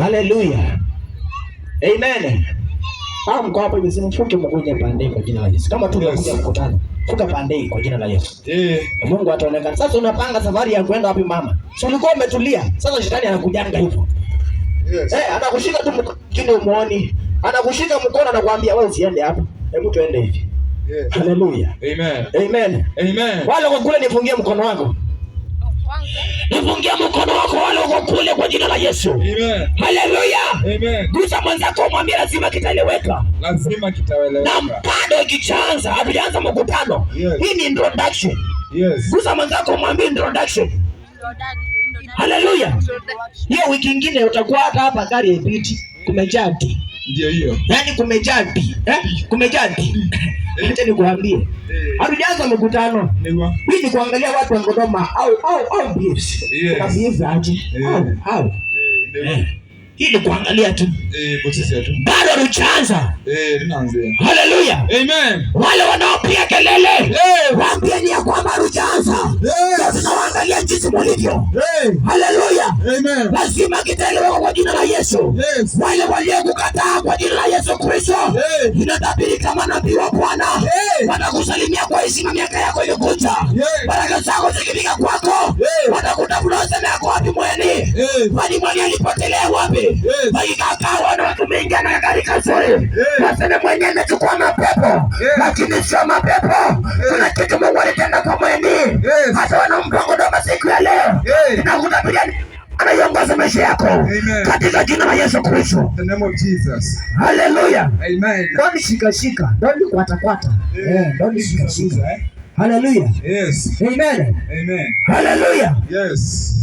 Haleluya. Amen. Mko hapa hivi simfuke mkoje pande kwa jina la Yesu. Kama tu tunakuja mkutano, fuka pande kwa jina la Yesu. Mungu ataonekana. Sasa unapanga safari ya kwenda wapi mama? Si ulikuwa umetulia. Sasa shetani anakujanga hivyo. Anakushika tu mkono umuoni. Anakushika mkono anakuambia wewe usiende hapa. Hebu tuende hivi. Haleluya. Amen. Amen. Amen. Wale wako kule nifungie mkono wako. Nifungia mkono wako wale wako kule kwa jina la Yesu. Amen. Haleluya. Amen. Gusa mwenzako mwambie lazima kitaeleweka. Lazima kitaeleweka. Na mpando ikianza, hatujaanza mkutano. Hii ni introduction. Gusa mwenzako mwambie introduction. Haleluya. Hiyo wiki nyingine utakuwa hapa gari haipiti. Kumejaa ti. Ndio hiyo. Yaani kumejaa ti. Kumejaa ti. Acha nikuambie. Hatujaanza mkutano. Hii ni kuangalia watu wa Ngoma au beefs. Na beefs aje. Au. Hii ni kuangalia tu. Potisia tu. Bado tunaanza. Tunaanza. Haleluya. Amen. Wale wanaopiga kelele. Waambieni ya kwamba tunaanza. Tunaangalia jinsi mlivyo. Haleluya. Amen. Lazima kitaeleweka kwa jina la Yesu. Wale waliokukataa kwa jina la Yesu Kristo. Inatabiri kama nabii wa Bwana. Watakusalimia kwa heshima miaka yako imekuja. Baraka zako zikifika kwako. Watakutafuta waseme yako wapi mweni. Kwani mweni alipotelea wapi? Wakikakaa na watu wengi na gari kazuri. Waseme mwenye amechukua mapepo. Lakini sio mapepo. Kuna kitu Mungu alitenda kwa mweni. Hata wanampa Ngoma siku ya leo. Nakutabiria anaiongoza maisha yako katika jina la Yesu Kristo. The name of Jesus. Hallelujah. Amen. Don't shika. Don't kwata. Don't shika. Hallelujah. Yes. Amen. Amen. Hallelujah. Yes.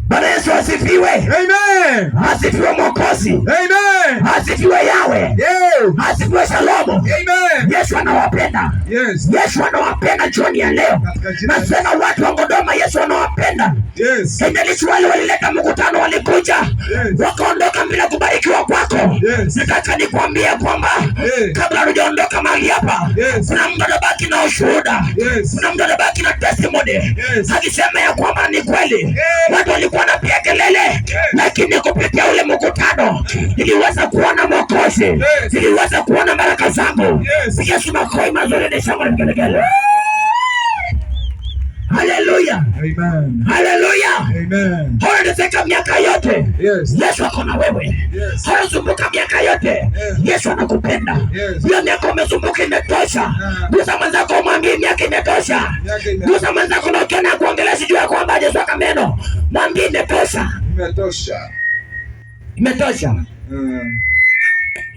Bwana Yesu asifiwe. Amen. Asifiwe Mwokozi. Amen. Asifiwe Yawe. Asifiwe Salomo. Amen. Yesu anawapenda. Yesu anawapenda jioni ya leo. Nasema watu wa Ngoma Yesu anawapenda. Haijalishi wale walileta mkutano walikuja. Wakaondoka bila kubarikiwa kwako. Nataka nikwambie kwamba kabla hujaondoka mahali hapa, kuna mtu anabaki na ushuhuda. Kuna mtu anabaki na testimony. Akisema ya kwamba ni kweli. Watu walikuwa wanapiga kelele, lakini kupitia ule mkutano niliweza kuona Mwokozi. Niliweza kuona baraka zangu. Yesu makoi mazuri ni shangwe na kelele. Haleluya. Amen. Haleluya. Amen. Haondoka miaka yote. Yesu ako na wewe. Haondoka miaka yote. Yesu anakupenda. Hiyo miaka umezunguka imetosha. Gusa mwenzako mwambie miaka imetosha. Gusa mwenzako na ukiona kuongelea sijui ya kwamba Yesu akameno. Mwambie imetosha. Imetosha. Imetosha.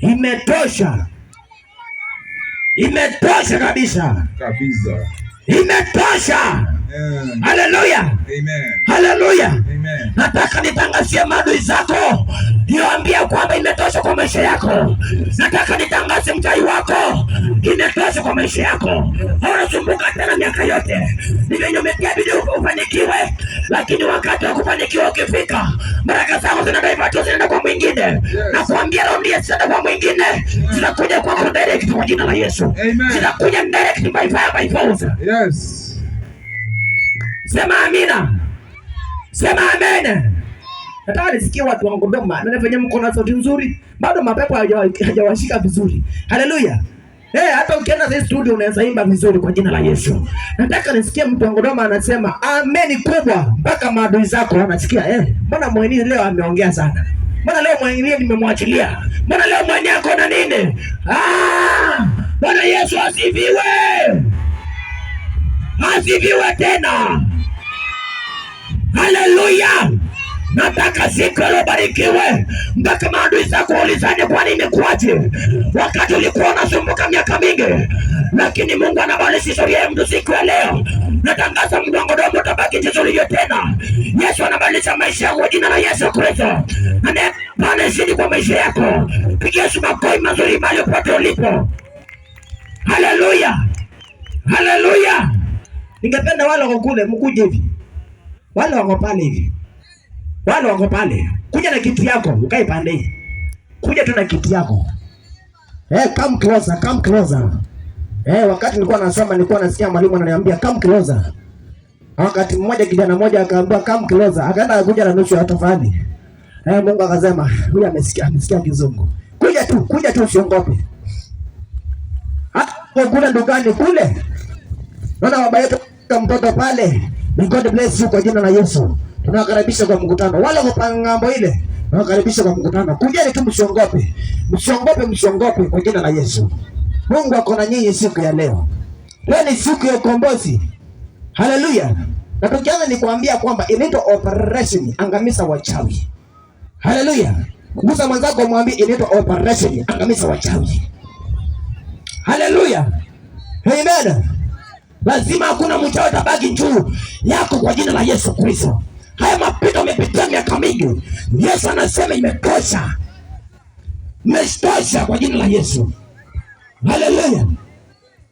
Imetosha. Imetosha kabisa. Kabisa. Imetosha. Haleluya. Amen. Haleluya. Amen. Nataka nitangazie maadui zako, niwaambie kwamba imetosha kwa maisha yako. Nataka nitangazie mtai wako, imetosha kwa maisha yako. Haunasumbuka tena miaka yote. Nimenyomekea bidii ufanikiwe, lakini wakati wa kufanikiwa ukifika, baraka zako zinaenda kwa mwingine. Na kuambia raudia zinaenda kwa mwingine. Zinakuja kwako direct kwa jina la Yesu. Zinakuja direct by fire by force. Yes. Sema amina. Sema amen. Nataka nisikie watu wa Ngoma. Na venye mko na sauti nzuri, bado mapepo hajawashika vizuri. Haleluya. Hata ukienda za studio unaweza imba vizuri kwa jina la Yesu. Nataka nisikie mtu wa Ngoma anasema amen kubwa mpaka maadui zako wanasikia. Mbona mwenyewe leo ameongea sana? Mbona leo mwenyewe nimemwachilia? Mbona leo mwenyewe ako na nini? Bwana Yesu asifiwe. Asifiwe tena. Haleluya. Nataka siku leo barikiwe mpaka maadui zako ulizane kwani imekuaje? Wakati ulikuwa unasumbuka miaka mingi, lakini Mungu anabadilisha historia ya mtu siku ya leo. Natangaza mtu wa Ngoma utabaki jinsi ulivyo tena. Yesu anabadilisha maisha yako kwa jina la Yesu Kristo. Anayepanda kwa maisha yako. Pigia Yesu makofi mazuri mahali popote ulipo. Haleluya. Haleluya. Ningependa wale wako kule mkuje hivi. Wale wako pale hivi. Wale wako pale. Kuja na kiti yako, ukae pande hii. Kuja tu na kiti yako. Come closer, come closer. Wakati nilikuwa nasoma nilikuwa nasikia mwalimu ananiambia come closer. Wakati mmoja kijana mmoja akaambia come closer, akaenda kuja na nusu ya tofali. Mungu akasema huyu amesikia kizungu. Kuja tu usiongope. Kule dukani kule. Naona baba yetu mtoto pale. God bless you kwa jina la Yesu. Tunawakaribisha kwa mkutano. Wale kwa ngambo ile, tunawakaribisha kwa mkutano. Kujeni tu msiongope. Msiongope kwa jina la Yesu. Mungu ako na nyinyi siku ya leo. Leo ni siku ya ukombozi. Haleluya. Na tukianza ni kuambia kwamba inaitwa operation angamiza wachawi. Haleluya. Ngusa mwenzako mwambie inaitwa operation angamiza wachawi. Haleluya. Amen. Lazima hakuna mchawi atabaki juu yako kwa jina la Yesu Kristo. Haya mapito yamepitia miaka mingi. Yesu anasema imetosha. Imetosha kwa jina la Yesu. Haleluya.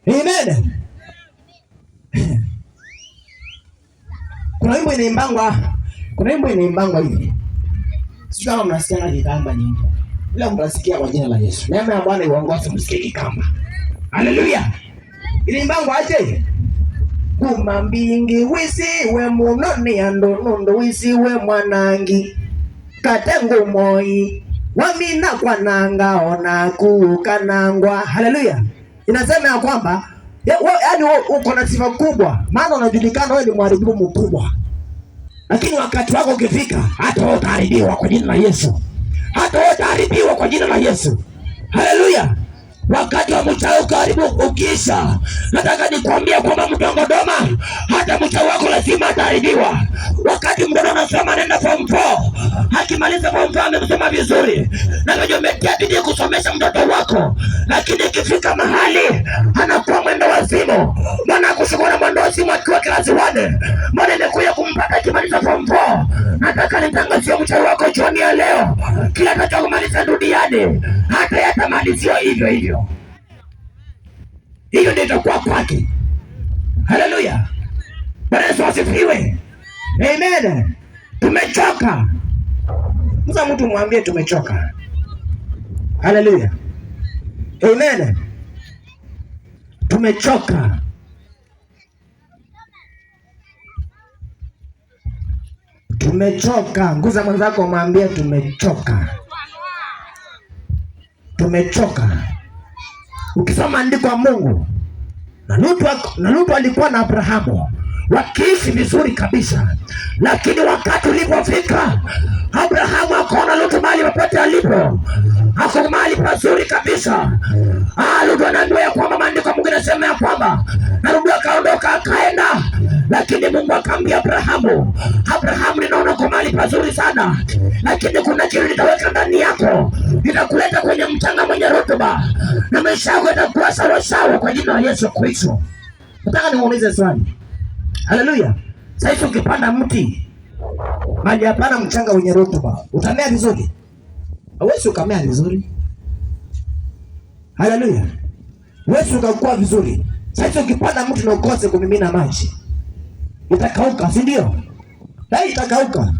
Amen. Kuna wimbo inaimbangwa hivi. Sio kama mnasikia kikamba nyimbo. Ila mnasikia kwa jina la Yesu. Neema ya Bwana iwaongoze msikie kikamba. Haleluya. Inaimbangwa aje? Kumambingi wisiwe munoni andonondo wisiwe mwanangi katengu moi wamina kwa nanga ona kukanangwa. Haleluya. Inasema ya kwamba yaani uko na sifa kubwa, maana unajulikana wewe ni mharibifu mkubwa. Lakini wakati wako ukifika, hata wewe utaharibiwa kwa jina la Yesu. Hata wewe utaharibiwa kwa jina la Yesu. Haleluya. Wakati wa mchawi karibu ukiisha, nataka nikwambia kwamba mtongodoma, hata mchawi wako lazima ataharibiwa. Wakati mtoto anasoma nenda form 4, akimaliza form 4 amesoma vizuri, na wewe umetia bidii kusomesha mtoto wako, lakini ikifika mahali anakuwa mwendo wazimu. Mbona kushukuru mwendo wazimu akiwa klasi 1? Mbona nimekuja kumpata akimaliza form 4? Nataka nitangazie mchawi wako jioni ya leo, kila atakachomaliza duniani hata yatamalizia hivyo hivyo. Hiyo ndio itakuwa kwake. Haleluya. Bwana Yesu asifiwe. Amen. Tumechoka. Mza mtu mwambie tumechoka. Haleluya. Amen. Tumechoka. Tumechoka. Nguza mwenzako mwambie tumechoka. Tumechoka. Ukisoma andiko la Mungu, na Lutu alikuwa na Abrahamu wakiishi vizuri kabisa, lakini wakati ulipofika Abrahamu akaona Lutu mahali popote alipo ako mahali pazuri kabisa. Lutu anaambiwa ya kwamba maandiko ya Mungu yanasema ya kwamba na Lutu akaondoka akaenda, lakini Mungu akamwambia Abrahamu, ninaona kwa mahali pazuri sana, lakini kuna kitu nitaweka ndani yako, nitakuleta kwenye mchanga mwenye rutuba na maisha yako yatakuwa sawa sawa kwa jina la Yesu Kristo. Nataka niulize swali. Haleluya. Sasa ukipanda mti mahali hapana mchanga wenye rutuba, utamea vizuri? Hauwezi ukamea vizuri. Haleluya. Wewe ukakua vizuri. Sasa ukipanda mti na ukose kumimina maji, itakauka, si ndio? Itakauka.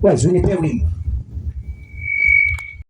Wewe unipe wimbo.